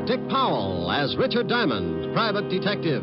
Dick Powell as Richard Diamond, private detective.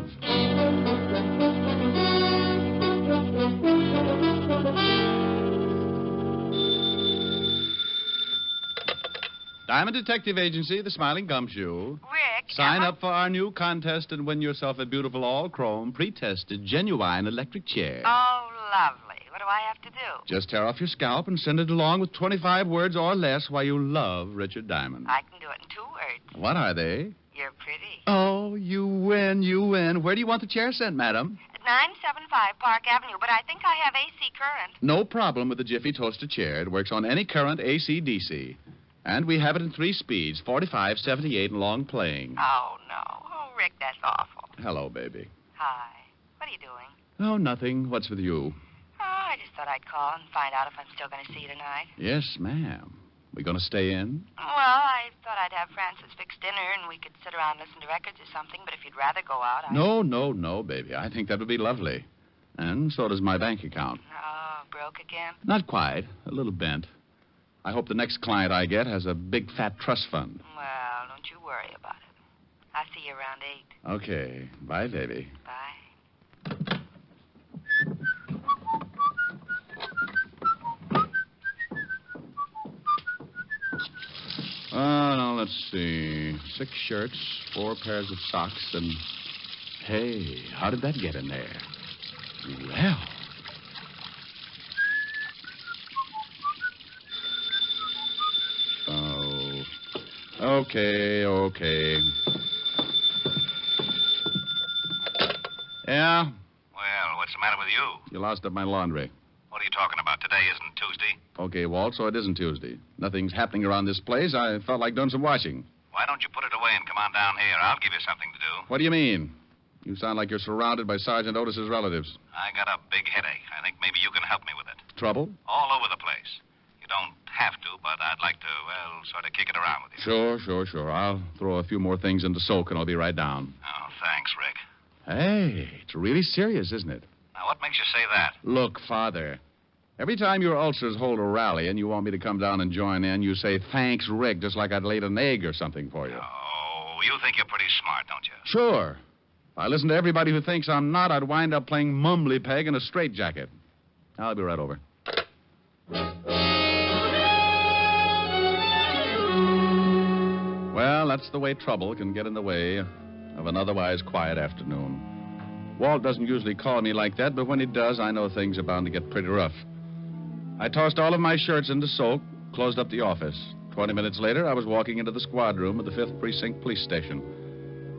Diamond Detective Agency, the Smiling Gumshoe. Rick. Sign up for our new contest and win yourself a beautiful all-chrome, pre-tested, genuine electric chair. Oh, lovely. What do I have to do? Just tear off your scalp and send it along with 25 words or less why you love Richard Diamond. I can do it in 2 words. What are they? You're pretty. Oh, you win, you win. Where do you want the chair sent, madam? 975 Park Avenue, but I think I have AC current. No problem with the Jiffy Toaster chair. It works on any current, AC, DC. And we have it in 3 speeds, 45, 78, and long playing. Oh, no. Oh, Rick, that's awful. Hello, baby. Hi. What are you doing? Oh, nothing. What's with you? Oh, I just thought I'd call and find out if I'm still going to see you tonight. Yes, ma'am. We going to stay in? Well, I thought I'd have Francis fix dinner and we could sit around and listen to records or something, but if you'd rather go out, No, baby. I think that would be lovely. And so does my bank account. Oh, broke again? Not quite. A little bent. I hope the next client I get has a big, fat trust fund. Well, don't you worry about it. I'll see you around 8. Okay. Bye, baby. Bye. Now, let's see. 6 shirts, 4 pairs of socks, and... Hey, how did that get in there? Well... Oh... Okay. Yeah? Well, what's the matter with you? You lost up my laundry. What are you talking about? Today isn't Tuesday. Okay, Walt, so it isn't Tuesday. Nothing's happening around this place. I felt like doing some washing. Why don't you put it away and come on down here? I'll give you something to do. What do you mean? You sound like you're surrounded by Sergeant Otis's relatives. I got a big headache. I think maybe you can help me with it. Trouble? All over the place. You don't have to, but I'd like to, well, sort of kick it around with you. Sure. I'll throw a few more things into soak and I'll be right down. Oh, thanks, Rick. Hey, it's really serious, isn't it? Now, what makes you say that? Look, Father, every time your ulcers hold a rally and you want me to come down and join in, you say, thanks, Rick, just like I'd laid an egg or something for you. Oh, you think you're pretty smart, don't you? Sure. If I listen to everybody who thinks I'm not, I'd wind up playing mumbly peg in a straitjacket. I'll be right over. Well, that's the way trouble can get in the way of an otherwise quiet afternoon. Walt doesn't usually call me like that, but when he does, I know things are bound to get pretty rough. I tossed all of my shirts into soak, closed up the office. 20 minutes later, I was walking into the squad room of the 5th Precinct Police Station.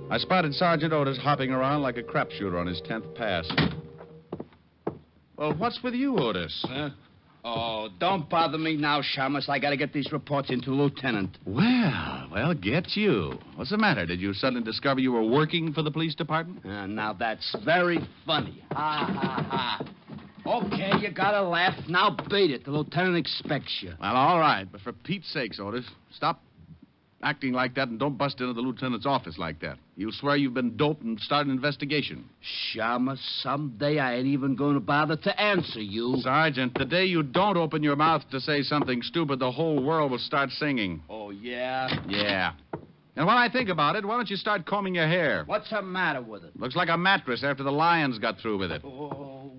I spotted Sergeant Otis hopping around like a crapshooter on his 10th pass. Well, what's with you, Otis? Huh? Oh, don't bother me now, Shamus. I got to get these reports into Lieutenant. Well, get you. What's the matter? Did you suddenly discover you were working for the police department? Now, that's very funny. Ha. Okay, you got to laugh. Now beat it. The lieutenant expects you. Well, all right, but for Pete's sakes, Otis, stop acting like that and don't bust into the lieutenant's office like that. You'll swear you've been doped and start an investigation. Shamus, someday I ain't even going to bother to answer you. Sergeant, the day you don't open your mouth to say something stupid, the whole world will start singing. Oh, yeah? Yeah. And when I think about it, why don't you start combing your hair? What's the matter with it? Looks like a mattress after the lions got through with it. Oh.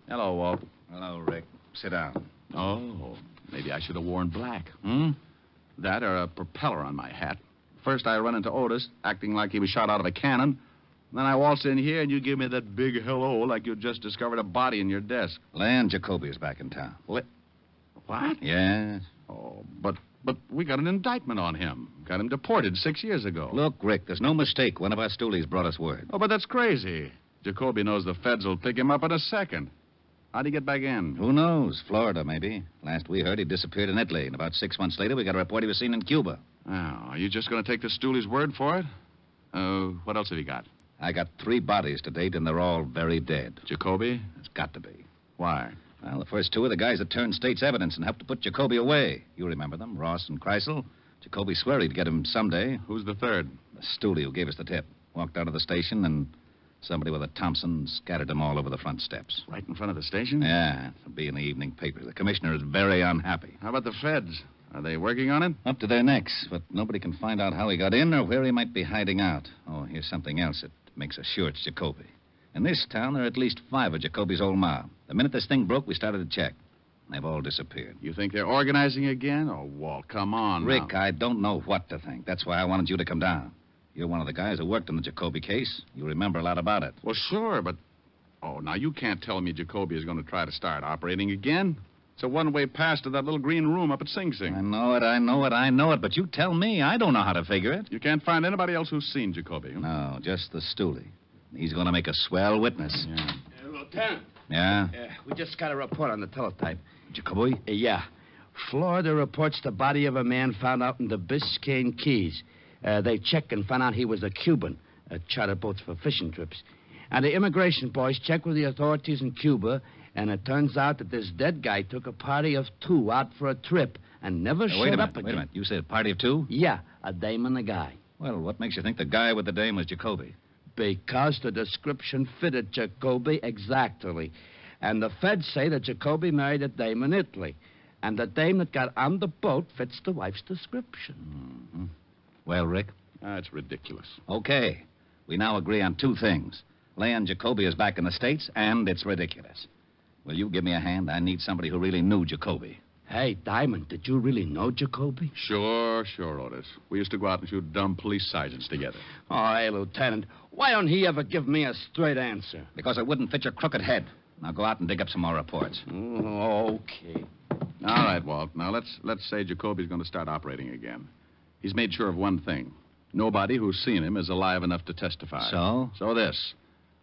Hello, Walt. Hello, Rick. Sit down. Oh, maybe I should have worn black. That or a propeller on my hat. First, I run into Otis, acting like he was shot out of a cannon. Then I waltz in here, and you give me that big hello like you just discovered a body in your desk. Lan Jacoby is back in town. What? Yes. Oh, but we got an indictment on him. Got him deported 6 years ago. Look, Rick, there's no mistake. One of our stoolies brought us word. Oh, but that's crazy. Jacoby knows the feds will pick him up in a second. How'd he get back in? Who knows? Florida, maybe. Last we heard, he disappeared in Italy. And about 6 months later, we got a report he was seen in Cuba. Oh, are you just going to take the stoolie's word for it? What else have you got? I got 3 bodies to date, and they're all very dead. Jacoby? It's got to be. Why? Well, the first two are the guys that turned state's evidence and helped to put Jacoby away. You remember them, Ross and Kreisel. Jacoby swore he'd get him someday. Who's the third? The stoolie who gave us the tip. Walked out of the station, and somebody with a Thompson scattered them all over the front steps. Right in front of the station? Yeah, it'll be in the evening paper. The commissioner is very unhappy. How about the feds? Are they working on it? Up to their necks, but nobody can find out how he got in or where he might be hiding out. Oh, here's something else that makes us sure it's Jacoby. In this town, there are at least 5 of Jacoby's old mob. The minute this thing broke, we started to check. They've all disappeared. You think they're organizing again? Oh, Walt, come on Rick, now. I don't know what to think. That's why I wanted you to come down. You're one of the guys who worked on the Jacoby case. You remember a lot about it. Well, sure, but... Oh, now you can't tell me Jacoby is going to try to start operating again. It's a one-way pass to that little green room up at Sing Sing. I know it, but you tell me. I don't know how to figure it. You can't find anybody else who's seen Jacoby. Huh? No, just the stoolie. He's going to make a swell witness. Yeah. Lieutenant. Yeah? We just got a report on the teletype. Jacoby? Yeah. Florida reports the body of a man found out in the Biscayne Keys. They checked and found out he was a Cuban, chartered boats for fishing trips. And the immigration boys checked with the authorities in Cuba, and it turns out that this dead guy took a party of 2 out for a trip and never showed up again. Wait a minute. You said a party of 2? Yeah, a dame and a guy. Well, what makes you think the guy with the dame was Jacoby? Because the description fitted Jacoby exactly. And the feds say that Jacoby married a dame in Italy. And the dame that got on the boat fits the wife's description. Mm-hmm. Well, Rick? That's ridiculous. Okay. We now agree on 2 things. Leon Jacoby is back in the States, and it's ridiculous. Will you give me a hand? I need somebody who really knew Jacoby. Hey, Diamond, did you really know Jacoby? Sure, Otis. We used to go out and shoot dumb police sergeants together. Oh, hey, Lieutenant, why don't he ever give me a straight answer? Because it wouldn't fit your crooked head. Now go out and dig up some more reports. Okay. All right, Walt. Now, let's say Jacoby's going to start operating again. He's made sure of one thing. Nobody who's seen him is alive enough to testify. So? So this.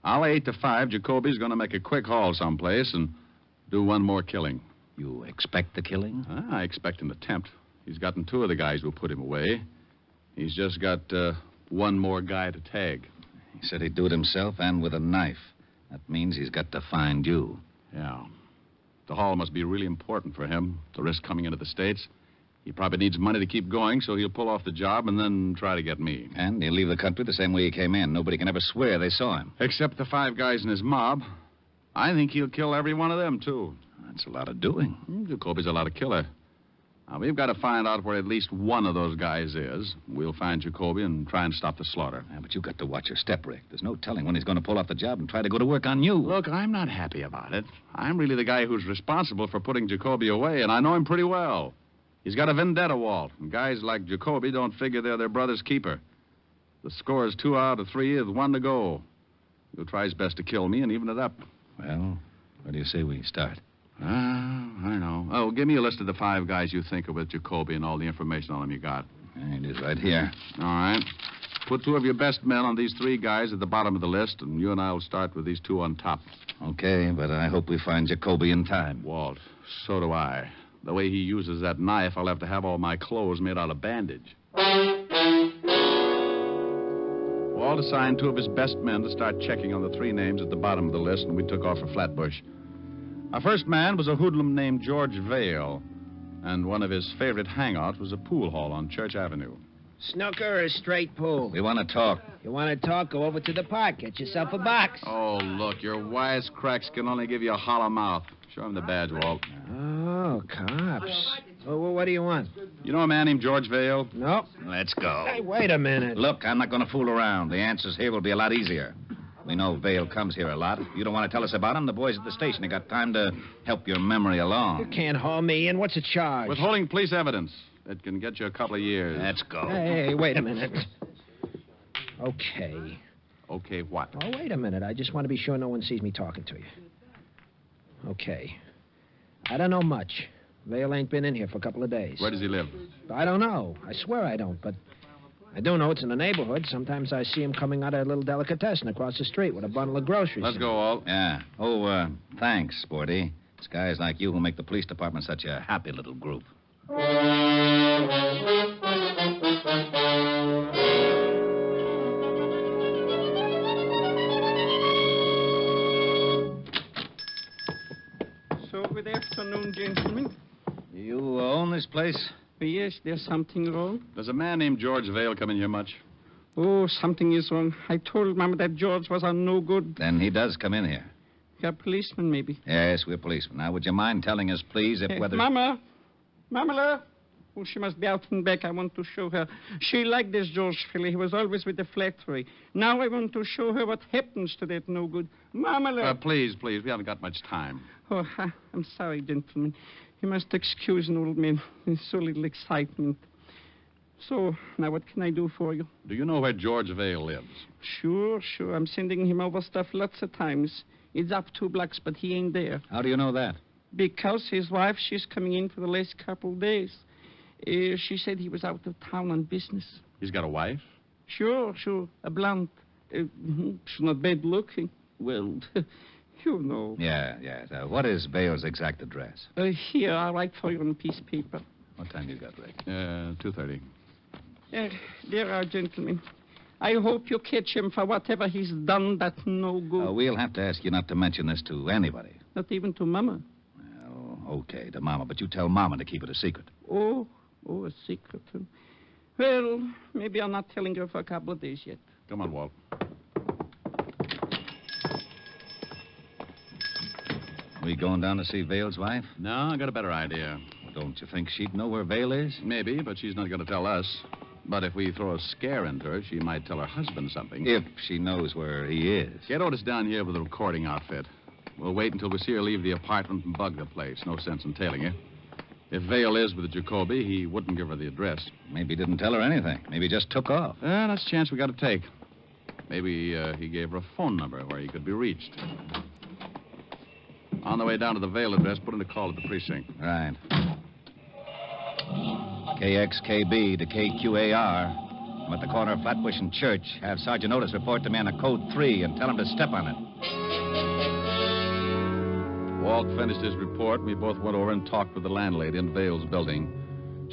I'll 8 to 5, Jacoby's going to make a quick haul someplace and do one more killing. You expect the killing? I expect an attempt. He's gotten 2 of the guys who put him away. He's just got one more guy to tag. He said he'd do it himself and with a knife. That means he's got to find you. Yeah. The haul must be really important for him, the risk coming into the States. He probably needs money to keep going, so he'll pull off the job and then try to get me. And he'll leave the country the same way he came in. Nobody can ever swear they saw him. Except the 5 guys in his mob. I think he'll kill every one of them, too. That's a lot of doing. Jacoby's a lot of killer. Now, we've got to find out where at least one of those guys is. We'll find Jacoby and try and stop the slaughter. Yeah, but you've got to watch your step, Rick. There's no telling when he's going to pull off the job and try to go to work on you. Look, I'm not happy about it. I'm really the guy who's responsible for putting Jacoby away, and I know him pretty well. He's got a vendetta, Walt, and guys like Jacoby don't figure they're their brother's keeper. The score is 2 out of 3 with 1 to go. He'll try his best to kill me and even it up. Well, where do you say we start? I don't know. Oh, give me a list of the 5 guys you think are with Jacoby and all the information on them you got. It is right here. All right. Put 2 of your best men on these 3 guys at the bottom of the list, and you and I will start with these 2 on top. Okay, but I hope we find Jacoby in time. Walt, so do I. The way he uses that knife, I'll have to have all my clothes made out of bandage. Walt assigned 2 of his best men to start checking on the 3 names at the bottom of the list, and we took off for Flatbush. Our first man was a hoodlum named George Vale, and one of his favorite hangouts was a pool hall on Church Avenue. Snooker or straight pool? We want to talk. You want to talk? Go over to the park. Get yourself a box. Oh, look, your wisecracks can only give you a hollow mouth. Show him the badge, Walt. Oh, cops. Well, what do you want? You know a man named George Vale? Nope. Let's go. Hey, wait a minute. Look, I'm not going to fool around. The answers here will be a lot easier. We know Vale comes here a lot. You don't want to tell us about him? The boys at the station have got time to help your memory along. You can't haul me in. What's the charge? Withholding police evidence. It can get you a couple of years. Let's go. Hey, wait a minute. Okay. Okay, what? Oh, wait a minute. I just want to be sure no one sees me talking to you. Okay. I don't know much. Vale ain't been in here for a couple of days. Where does he live? I don't know. I swear I don't, but I do know it's in the neighborhood. Sometimes I see him coming out of a little delicatessen across the street with a bundle of groceries. Let's go, Walt. Yeah. Oh, thanks, Sporty. It's guys like you who make the police department such a happy little group. So Good afternoon, gentlemen. You own this place? Yes, there's something wrong. Does a man named George Vale come in here much? Oh, something is wrong. I told Mama that George was on no good. Then he does come in here. You're a policeman, maybe. Yes, we're policemen. Now, would you mind telling us, please, if whether... Mama! Mama! Oh, she must be out and back. I want to show her. She liked this George fellow. He was always with the flattery. Now I want to show her what happens to that no good. Mama! Please. We haven't got much time. Oh, I'm sorry, gentlemen. You must excuse an old man. There's so little excitement. So, now what can I do for you? Do you know where George Vale lives? Sure. I'm sending him over stuff lots of times. It's up 2 blocks, but he ain't there. How do you know that? Because his wife, she's coming in for the last couple of days. She said he was out of town on business. He's got a wife? Sure. A blonde. She's not bad looking. Well, you know. Yeah. What is Vale's exact address? Here, I'll write for you on a piece of paper. What time you got, Rick? 2:30. There are, gentlemen. I hope you catch him for whatever he's done that's no good. We'll have to ask you not to mention this to anybody. Not even to Mama. Well, okay, to Mama, but you tell Mama to keep it a secret. Oh, a secret. Well, maybe I'm not telling her for a couple of days yet. Come on, Walt. We going down to see Vale's wife? No, I got a better idea. Don't you think she'd know where Vale is? Maybe, but she's not going to tell us. But if we throw a scare into her, she might tell her husband something. If she knows where he is. Get Otis down here with a recording outfit. We'll wait until we see her leave the apartment and bug the place. No sense in tailing her. If Vale is with Jacoby, he wouldn't give her the address. Maybe he didn't tell her anything. Maybe he just took off. That's a chance we got to take. Maybe he gave her a phone number where he could be reached. On the way down to the Vale address, put in a call at the precinct. Right. KXKB to KQAR. I'm at the corner of Flatbush and Church. Have Sergeant Otis report to me on a code 3 and tell him to step on it. Walt finished his report, and we both went over and talked with the landlady in Vale's building.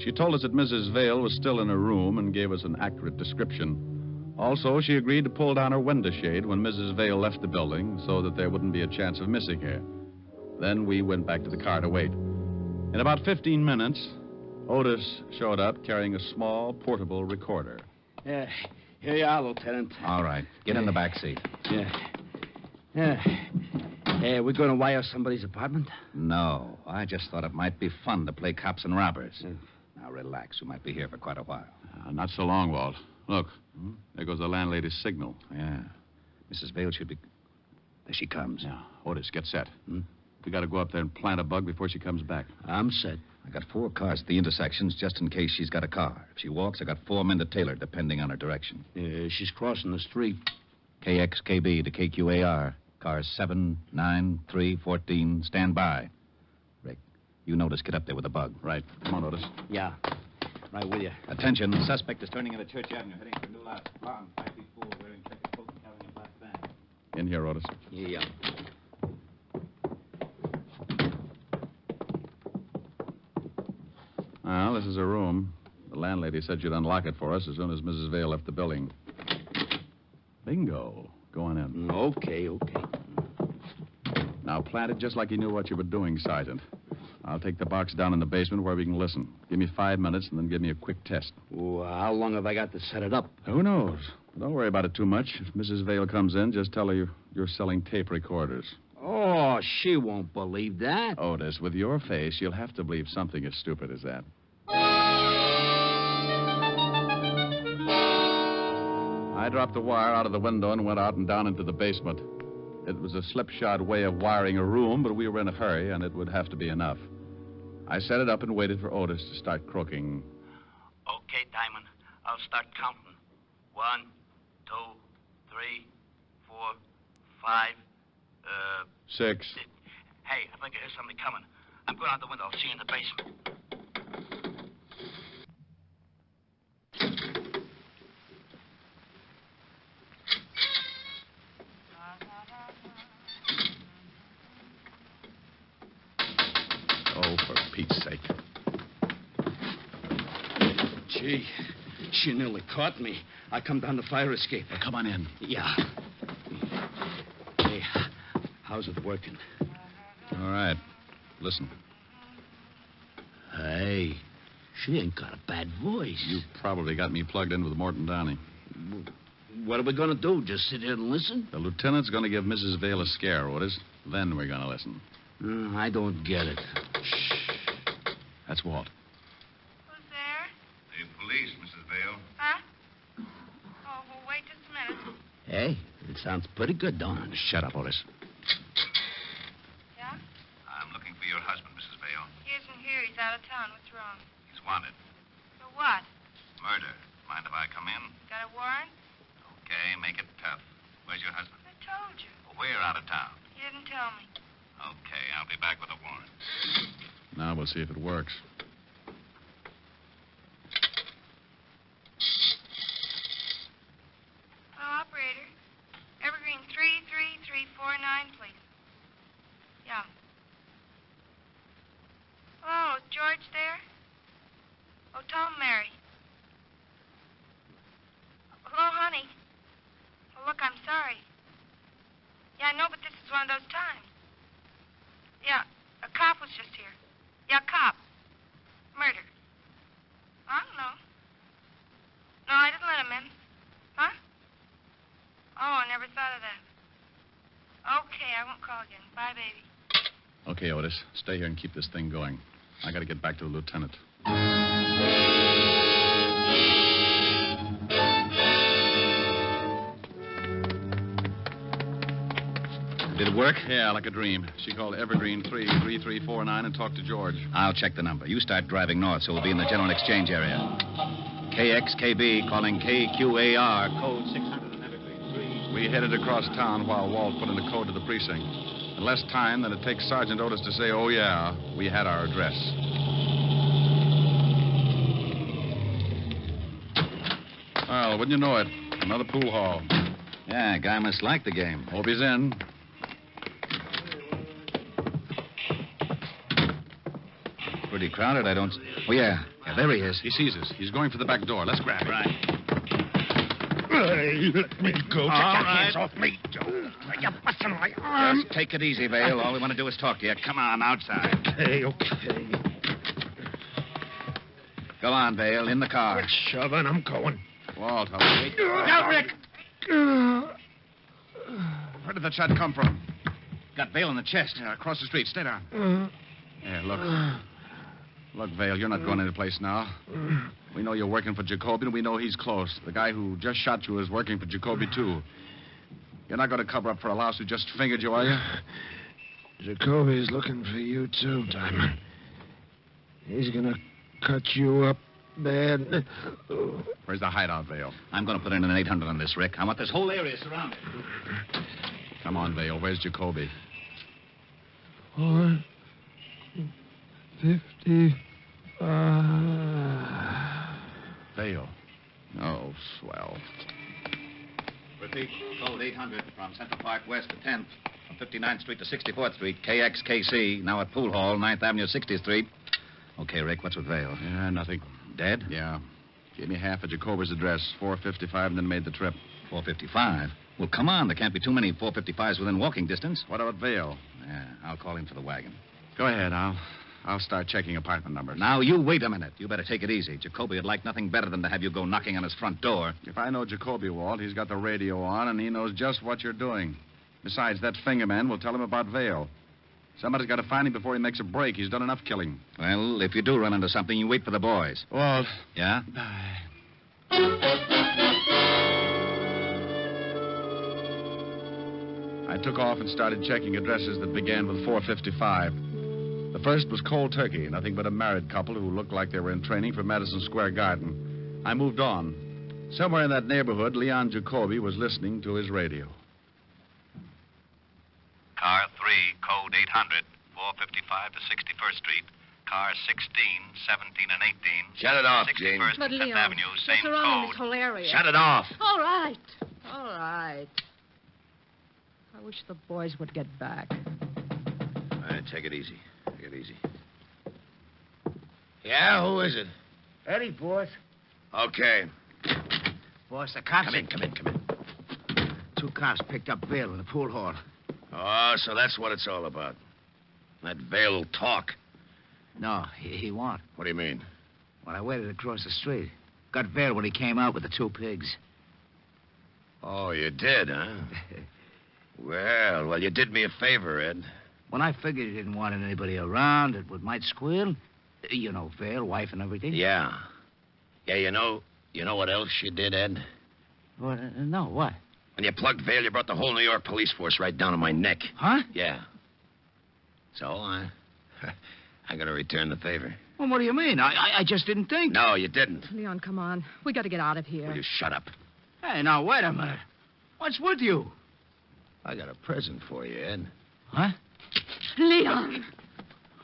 She told us that Mrs. Vale was still in her room and gave us an accurate description. Also, she agreed to pull down her window shade when Mrs. Vale left the building so that there wouldn't be a chance of missing her. Then we went back to the car to wait. In about 15 minutes, Otis showed up carrying a small, portable recorder. Here you are, Lieutenant. All right. Get in the back seat. We're going to wire somebody's apartment? No. I just thought it might be fun to play cops and robbers. Now, relax. We might be here for quite a while. Not so long, Walt. Look, there goes the landlady's signal. Yeah. Mrs. Vale should be... There she comes. Yeah. Otis, get set. We got to go up there and plant a bug before she comes back. I'm set. I got 4 cars at the intersections just in case she's got a car. If she walks, I got 4 men to tail her, depending on her direction. She's crossing the street. KXKB to KQAR. Cars 7, 9, 3, 14. Stand by. Rick, you notice. Get up there with a bug. Right. Come on, Otis. Yeah. Right with you. Attention. Suspect is turning into Church Avenue, heading for New Lot. Blonde, 5 feet 4, wearing checkered coat and carrying a black bag. In here, Otis. Yeah. Well, this is her room. The landlady said she'd unlock it for us as soon as Mrs. Vale left the building. Bingo. Go on in. Okay. Now, plant it just like you knew what you were doing, Sergeant. I'll take the box down in the basement where we can listen. Give me 5 minutes and then give me a quick test. Well, how long have I got to set it up? Who knows? Don't worry about it too much. If Mrs. Vale comes in, just tell her you're selling tape recorders. Oh, she won't believe that. Otis, with your face, you'll have to believe something as stupid as that. I dropped the wire out of the window and went out and down into the basement. It was a slipshod way of wiring a room, but we were in a hurry, and it would have to be enough. I set it up and waited for Otis to start croaking. Okay, Diamond. I'll start counting. 1, 2, 3, 4, 5, 6. Hey, I think I hear somebody coming. I'm going out the window. I'll see you in the basement. Oh, for Pete's sake. Gee, she nearly caught me. I come down the fire escape. Well, come on in. Yeah. Hey, how's it working? All right. Listen. Hey, she ain't got a bad voice. You probably got me plugged in with Morton Downey. What are we going to do? Just sit here and listen? The lieutenant's going to give Mrs. Vale a scare, Otis. Then we're going to listen. I don't get it. Shh. That's Walt. Who's there? The police, Mrs. Vale. Huh? Oh, well, wait just a minute. Hey, it sounds pretty good, don't it? Shut up, Otis. Yeah? I'm looking for your husband, Mrs. Vale. He isn't here. He's out of town. What's wrong? He's wanted. For what? Murder. Mind if I come in? Got a warrant? Okay, make it tough. Where's your husband? I told you. Well, we're out of town. You didn't tell me. Okay, I'll be back with a warrant. Now we'll see if it works. Hello, operator. Evergreen 33349, please. Yeah. Hello, is George there? Oh, tell him Mary. Hello, honey. Well, look, I'm sorry. Yeah, I know, but this is one of those times. Yeah, a cop was just here. Yeah, cop. Murder. I don't know. No, I didn't let him in. Huh? Oh, I never thought of that. Okay, I won't call again. Bye, baby. Okay, Otis. Stay here and keep this thing going. I got to get back to the lieutenant. Did it work? Yeah, like a dream. She called Evergreen 33349 and talked to George. I'll check the number. You start driving north, so we'll be in the general exchange area. KXKB calling KQAR, code 600 and Evergreen 3. We headed across town while Walt put in the code to the precinct. In less time than it takes Sergeant Otis to say, oh, yeah, we had our address. Well, wouldn't you know it? Another pool hall. Yeah, guy must like the game. Hope he's in. Pretty crowded, I don't... Oh, yeah. Yeah, there he is. He sees us. He's going for the back door. Let's grab him. Right. Hey, let me go. Take your hands off me. You're busting my arm. Just take it easy, Vale. All we want to do is talk to you. Come on, outside. Okay. Go on, Vale. In the car. Quit shoving. I'm going. Walt, how... Wait. Now, Rick. Where did that shot come from? Got Vale in the chest. Yeah, across the street. Stay down. Yeah, look. Look, Vale, you're not going any place now. We know you're working for Jacoby, and we know he's close. The guy who just shot you is working for Jacoby, too. You're not going to cover up for a louse who just fingered you, are you? Jacoby's looking for you, too, Diamond. He's going to cut you up bad. Where's the hideout, Vale? I'm going to put in an 800 on this, Rick. I want this whole area surrounded. Come on, Vale. Where's Jacoby? 455. Vale. Oh, swell. Repeat, code 800 from Central Park West to 10th, from 59th Street to 64th Street, KXKC, now at Pool Hall, 9th Avenue, 60th Street. Okay, Rick, what's with Vale? Yeah, nothing. Dead? Yeah. Gave me half of Jacoby's address, 455, and then made the trip. 455? Well, come on. There can't be too many 455s within walking distance. What about Vale? Yeah, I'll call in for the wagon. Go ahead. I'll start checking apartment numbers. Now, you wait a minute. You better take it easy. Jacoby would like nothing better than to have you go knocking on his front door. If I know Jacoby, Walt, he's got the radio on, and he knows just what you're doing. Besides, that finger man will tell him about Vale. Somebody's got to find him before he makes a break. He's done enough killing. Well, if you do run into something, you wait for the boys. Walt. Yeah? I took off and started checking addresses that began with 455. The first was Cold Turkey, nothing but a married couple who looked like they were in training for Madison Square Garden. I moved on. Somewhere in that neighborhood, Leon Jacoby was listening to his radio. Car 3, code 800, 455 to 61st Street. Car 16, 17, and 18. Shut it off, Jane. 61st But, and Leon, 5th Avenue, they're same surrounding this code. whole area. Shut it off. All right. All right. I wish the boys would get back. All right, take it easy. Take it easy. Yeah, who is it? Eddie, boss. Okay. Boss, the cops... Come in. 2 cops picked up Vale in the pool hall. Oh, so that's what it's all about. That Vale will talk. No, he won't. What do you mean? Well, I waited across the street. Got Vale when he came out with the 2 pigs. Oh, you did, huh? Well, you did me a favor, Ed. When I figured he didn't want anybody around that might squeal, you know, Vale, wife and everything. Yeah. Yeah, you know what else you did, Ed? What? No, what? When you plugged Vale, you brought the whole New York police force right down to my neck. Huh? Yeah. So, I gotta return the favor. Well, what do you mean? I just didn't think. No, you didn't. Leon, come on. We got to get out of here. Will you shut up? Hey, now, wait a minute. What's with you? I got a present for you, Ed. Huh? Leon!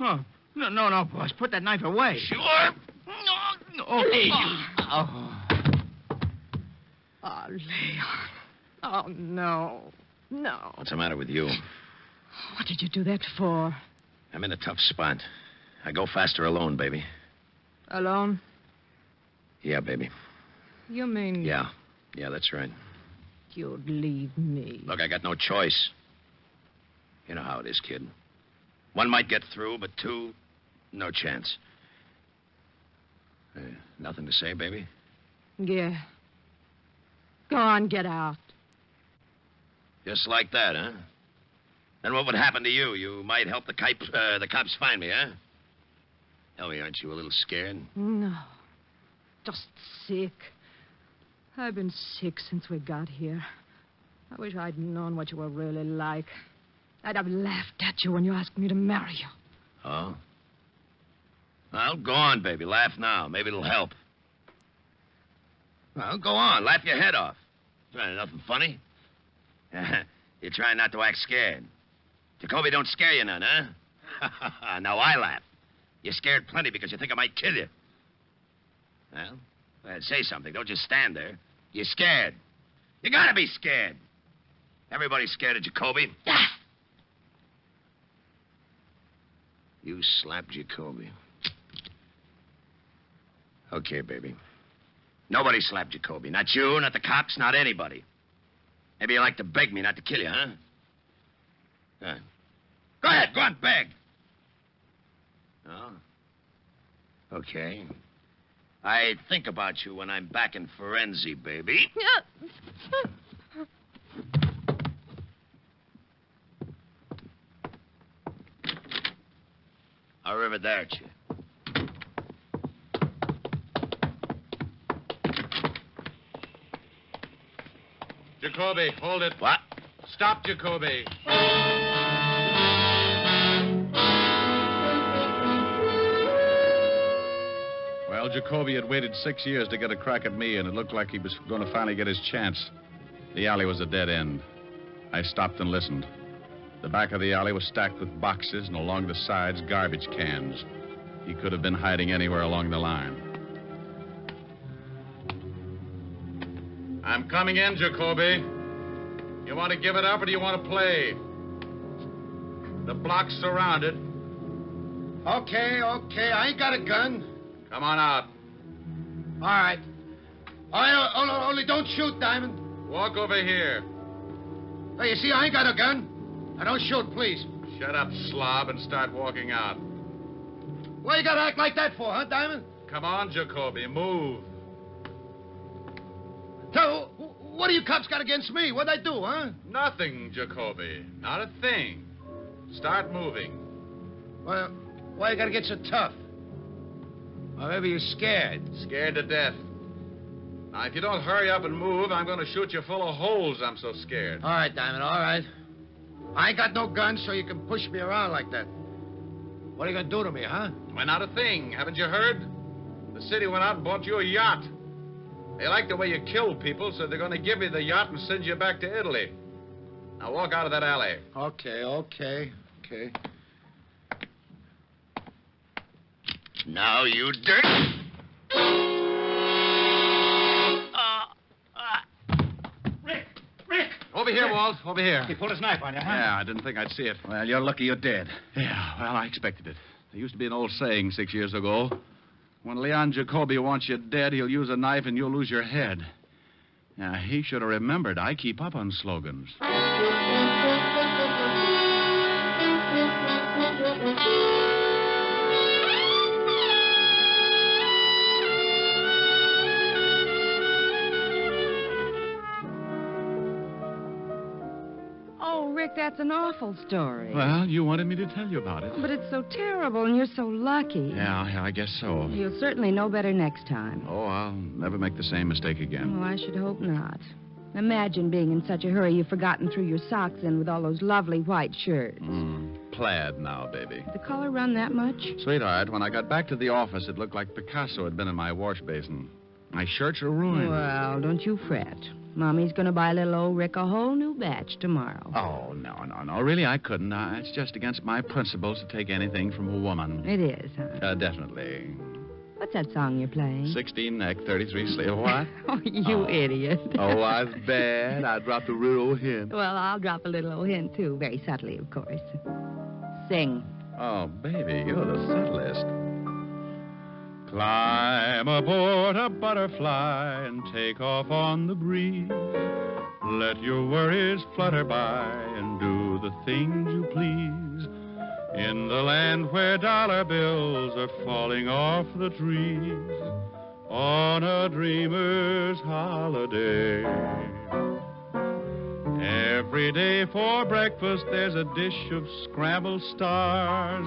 Oh, no, boss. Put that knife away. Sure. No. Leon. Oh. Oh, Leon. Oh, no. No. What's the matter with you? What did you do that for? I'm in a tough spot. I go faster alone, baby. Alone? Yeah, baby. You mean... Yeah, that's right. You'd leave me. Look, I got no choice. You know how it is, kid. 1 might get through, but 2, no chance. Nothing to say, baby? Yeah. Go on, get out. Just like that, huh? Then what would happen to you? You might help the cops find me, huh? Tell me, aren't you a little scared? No. Just sick. I've been sick since we got here. I wish I'd known what you were really like. I'd have laughed at you when you asked me to marry you. Oh? Well, go on, baby. Laugh now. Maybe it'll help. Well, go on. Laugh your head off. Nothing funny. You're trying not to act scared. Jacoby don't scare you none, huh? Now I laugh. You're scared plenty because you think I might kill you. Well, say something. Don't just stand there. You're scared. You gotta be scared. Everybody's scared of Jacoby. You slapped Jacoby. Okay, baby. Nobody slapped Jacoby. Not you, not the cops, not anybody. Maybe you like to beg me not to kill you, huh? Go ahead, go on, beg. Oh? Okay. I think about you when I'm back in Forenzy, baby. Arrivederci. Jacoby, hold it. What? Stop, Jacoby. Well, Jacoby had waited 6 years to get a crack at me, and it looked like he was going to finally get his chance. The alley was a dead end. I stopped and listened. The back of the alley was stacked with boxes, and along the sides, garbage cans. He could have been hiding anywhere along the line. I'm coming in, Jacoby. You want to give it up, or do you want to play? The block's surrounded. Okay. I ain't got a gun. Come on out. All right. Only don't shoot, Diamond. Walk over here. Hey, you see, I ain't got a gun. I don't shoot, please. Shut up, slob, and start walking out. What you gotta act like that for, huh, Diamond? Come on, Jacoby, move. So, what do you cops got against me? What'd I do, huh? Nothing, Jacoby. Not a thing. Start moving. Well, why you gotta get so tough? Or maybe you're scared. Scared to death. Now, if you don't hurry up and move, I'm going to shoot you full of holes. I'm so scared. All right, Diamond, all right. I ain't got no gun, so you can push me around like that. What are you going to do to me, huh? Why, not a thing. Haven't you heard? The city went out and bought you a yacht. They like the way you kill people, so they're going to give you the yacht and send you back to Italy. Now, walk out of that alley. Okay. Now, you dirt. Rick! Over here, Walt. Over here. He pulled his knife on you, huh? Yeah, I didn't think I'd see it. Well, you're lucky you did. Yeah, well, I expected it. There used to be an old saying 6 years ago. When Leon Jacoby wants you dead, he'll use a knife and you'll lose your head. Yeah, he should have remembered. I keep up on slogans. like that's an awful story. Well, you wanted me to tell you about it. But it's so terrible, and you're so lucky. Yeah, I guess so. You'll certainly know better next time. Oh, I'll never make the same mistake again. Oh, I should hope not. Imagine being in such a hurry you've forgotten threw your socks in with all those lovely white shirts. Plaid now, baby. The color run that much? Sweetheart, when I got back to the office, it looked like Picasso had been in my wash basin. My shirts are ruined. Well, don't you fret. Mommy's going to buy little old Rick a whole new batch tomorrow. Oh, no. Really, I couldn't. It's just against my principles to take anything from a woman. It is, huh? Definitely. What's that song you're playing? 16 neck, 33 sleeve. What? Oh, you idiot. Oh, I was bad. I dropped a real old hint. Well, I'll drop a little old hint, too. Very subtly, of course. Sing. Oh, baby, you're the subtlest. Climb aboard a butterfly and take off on the breeze. Let your worries flutter by and do the things you please. In the land where dollar bills are falling off the trees, on a dreamer's holiday. Every day for breakfast there's a dish of scrambled stars,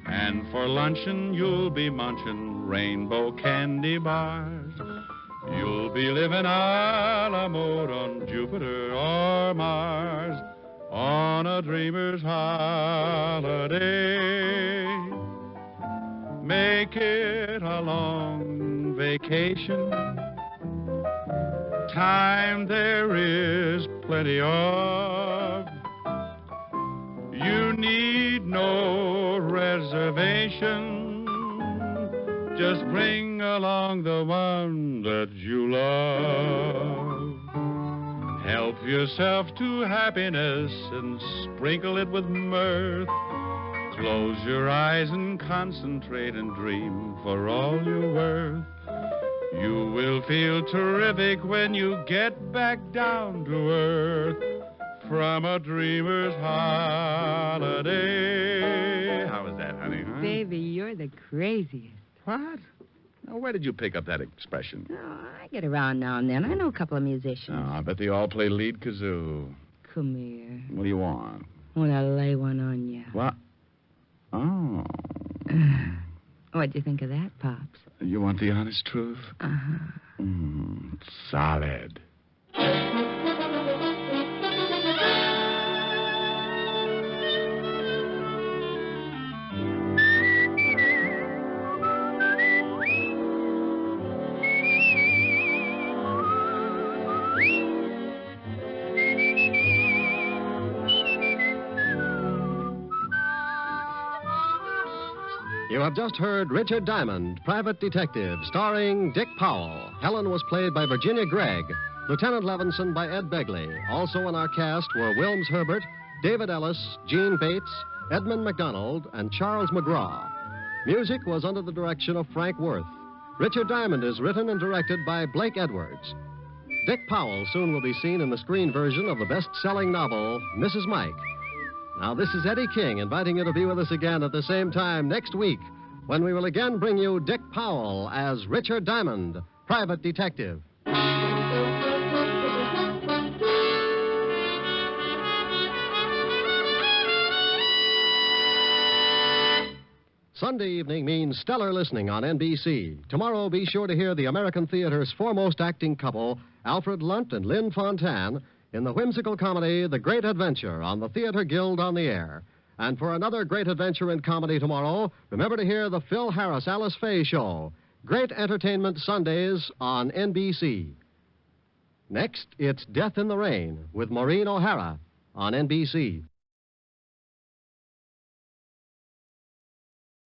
and for luncheon you'll be munching rainbow candy bars. You'll be living a la mode on Jupiter or Mars, on a dreamer's holiday. Make it a long vacation. Time there is plenty of. You need no reservation. Just bring along the one that you love. Help yourself to happiness and sprinkle it with mirth. Close your eyes and concentrate and dream for all you're worth. You will feel terrific when you get back down to earth from a dreamer's holiday. How was that, honey? Huh? Baby, you're the craziest. What? Now, where did you pick up that expression? Oh, I get around now and then. I know a couple of musicians. Oh, I bet they all play lead kazoo. Come here. What do you want? I want to lay one on you. What? Oh. What'd you think of that, Pops? You want the honest truth? Uh-huh. Solid. You have just heard Richard Diamond, Private Detective, starring Dick Powell. Helen was played by Virginia Gregg, Lieutenant Levinson by Ed Begley. Also in our cast were Wilms Herbert, David Ellis, Gene Bates, Edmund McDonald, and Charles McGraw. Music was under the direction of Frank Worth. Richard Diamond is written and directed by Blake Edwards. Dick Powell soon will be seen in the screen version of the best-selling novel, Mrs. Mike. Now, this is Eddie King inviting you to be with us again at the same time next week when we will again bring you Dick Powell as Richard Diamond, Private Detective. Sunday evening means stellar listening on NBC. Tomorrow, be sure to hear the American theater's foremost acting couple, Alfred Lunt and Lynn Fontanne, in the whimsical comedy The Great Adventure on the Theater Guild on the Air. And for another great adventure in comedy tomorrow, remember to hear the Phil Harris Alice Faye Show. Great entertainment Sundays on NBC. Next, it's Death in the Rain with Maureen O'Hara on NBC.